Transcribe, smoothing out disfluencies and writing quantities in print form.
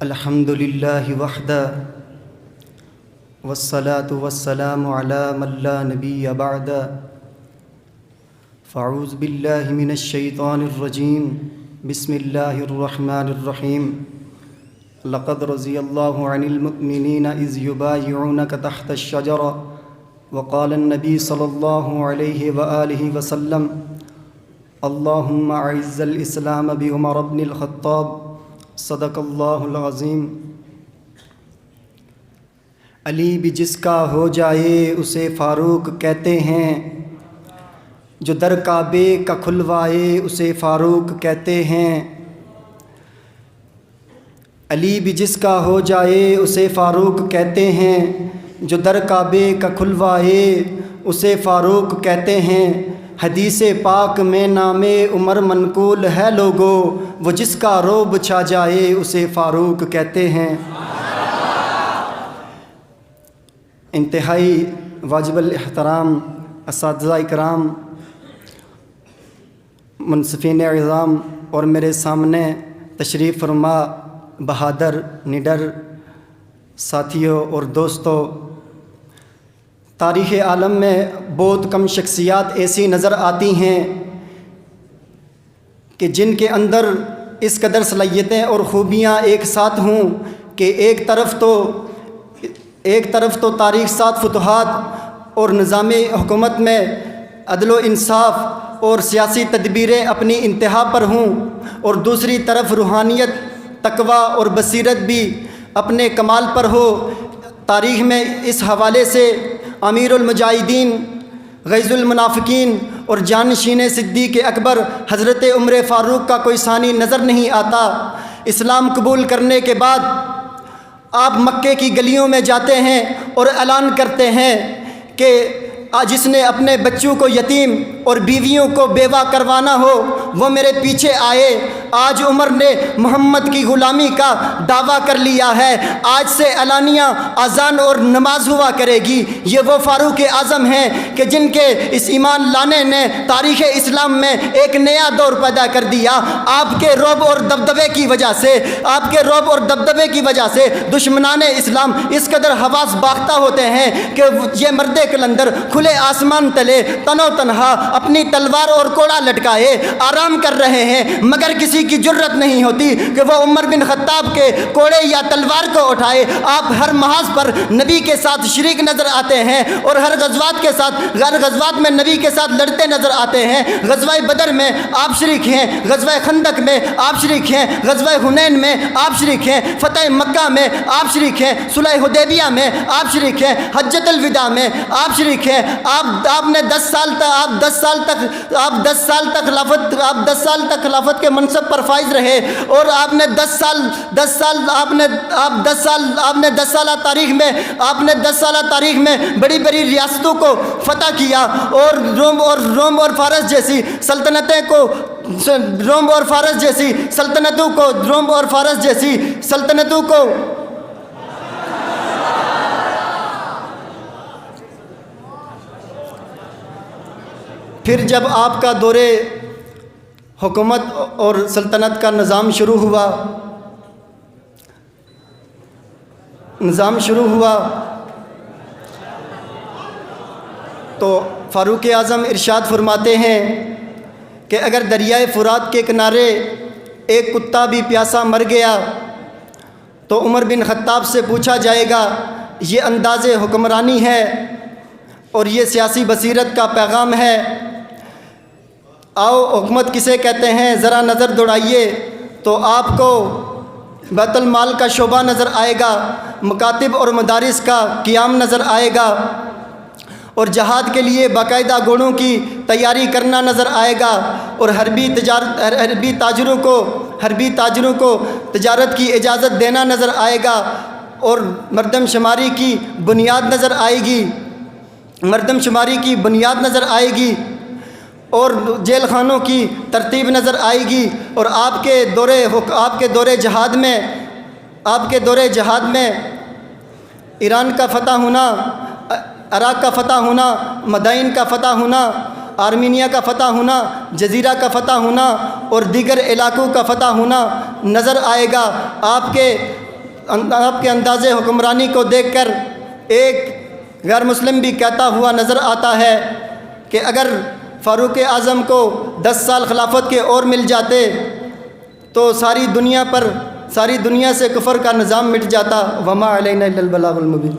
الحمد للہ وحدہ والصلاة والسلام علی من لا نبی بعد فاعوذ باللہ من الشیطان الرجیم بسم اللہ الرحمن الرحیم لقد رضی اللہ عن المؤمنین اذ یبایعونک تحت الشجرہ وقال النبی صلی اللہ علیہ وآلہ وسلم اللہم اعز الاسلام بعمر بن الخطاب صدق اللہ العظیم۔ علی بھی جس کا ہو جائے اسے فاروق کہتے ہیں، جو در کعبے کا کھلوائے اسے فاروق کہتے ہیں۔ علی بھی جس کا ہو جائے اسے فاروق کہتے ہیں، جو در کعبے کا کھلوائے اسے فاروق کہتے ہیں۔ حدیث پاک میں نام عمر منقول ہے لوگو، وہ جس کا رعب چھا جائے اسے فاروق کہتے ہیں۔ انتہائی واجب الاحترام اساتذہ اکرام، منصفین اعظام اور میرے سامنے تشریف فرما بہادر نڈر ساتھیوں اور دوستوں، تاریخ عالم میں بہت کم شخصیات ایسی نظر آتی ہیں کہ جن کے اندر اس قدر صلاحیتیں اور خوبیاں ایک ساتھ ہوں کہ ایک طرف تو تاریخ سات فتوحات اور نظام حکومت میں عدل و انصاف اور سیاسی تدبیریں اپنی انتہا پر ہوں، اور دوسری طرف روحانیت، تقوی اور بصیرت بھی اپنے کمال پر ہو۔ تاریخ میں اس حوالے سے امیر المجاہدین، غیظ المنافقین اور جانشین صدیق اکبر حضرت عمر فاروق کا کوئی ثانی نظر نہیں آتا۔ اسلام قبول کرنے کے بعد آپ مکے کی گلیوں میں جاتے ہیں اور اعلان کرتے ہیں کہ جس نے اپنے بچوں کو یتیم اور بیویوں کو بیوہ کروانا ہو وہ میرے پیچھے آئے۔ آج عمر نے محمد کی غلامی کا دعویٰ کر لیا ہے، آج سے اعلانیہ اذان اور نماز ہوا کرے گی۔ یہ وہ فاروق اعظم ہیں کہ جن کے اس ایمان لانے نے تاریخ اسلام میں ایک نیا دور پیدا کر دیا۔ آپ کے رعب اور دبدبے کی وجہ سے دشمنان اسلام اس قدر حواس باختہ ہوتے ہیں کہ یہ مرد کلندر کھلے آسمان تلے تن و تنہا اپنی تلوار اور کوڑا لٹکائے آرام کر رہے ہیں، مگر کسی کی جرت نہیں ہوتی کہ وہ عمر بن خطاب کے کوڑے یا تلوار کو اٹھائے۔ آپ ہر محاذ پر نبی کے ساتھ شریک نظر آتے ہیں اور ہر غزوات میں نبی کے ساتھ لڑتے نظر آتے ہیں۔ غزوہ بدر میں آپ شریک ہیں، غزوہ خندق میں آپ شریک ہیں، غزوہ حنین میں آپ شریک ہیں، فتح مکہ میں آپ شریک ہیں، صلح حدیبیہ میں آپ شریک ہیں، حجۃ الوداع میں آپ شریک ہیں۔ آپ نے 10 سال تک خلافت کے منصب پر فائز رہے، اور آپ نے 10 سالہ تاریخ میں بڑی بڑی ریاستوں کو فتح کیا، اور روم اور فارس جیسی سلطنتوں کو پھر جب آپ کا دور حکومت اور سلطنت کا نظام شروع ہوا تو فاروق اعظم ارشاد فرماتے ہیں کہ اگر دریائے فرات کے کنارے ایک کتا بھی پیاسا مر گیا تو عمر بن خطاب سے پوچھا جائے گا، یہ انداز حکمرانی ہے اور یہ سیاسی بصیرت کا پیغام ہے؟ آؤ حکومت کسے کہتے ہیں ذرا نظر دوڑائیے تو آپ کو بیت المال کا شعبہ نظر آئے گا، مکاتب اور مدارس کا قیام نظر آئے گا، اور جہاد کے لیے باقاعدہ گھوڑوں کی تیاری کرنا نظر آئے گا، اور حربی تاجروں کو تجارت کی اجازت دینا نظر آئے گا، اور مردم شماری کی بنیاد نظر آئے گی، اور جیل خانوں کی ترتیب نظر آئے گی، اور آپ کے دور جہاد میں ایران کا فتح ہونا، عراق کا فتح ہونا، مدائن کا فتح ہونا، آرمینیا کا فتح ہونا، جزیرہ کا فتح ہونا اور دیگر علاقوں کا فتح ہونا نظر آئے گا۔ آپ کے انداز حکمرانی کو دیکھ کر ایک غیر مسلم بھی کہتا ہوا نظر آتا ہے کہ اگر فاروق اعظم کو 10 سال خلافت کے اور مل جاتے تو ساری دنیا سے کفر کا نظام مٹ جاتا. وما علینا الا البلاغ المبین.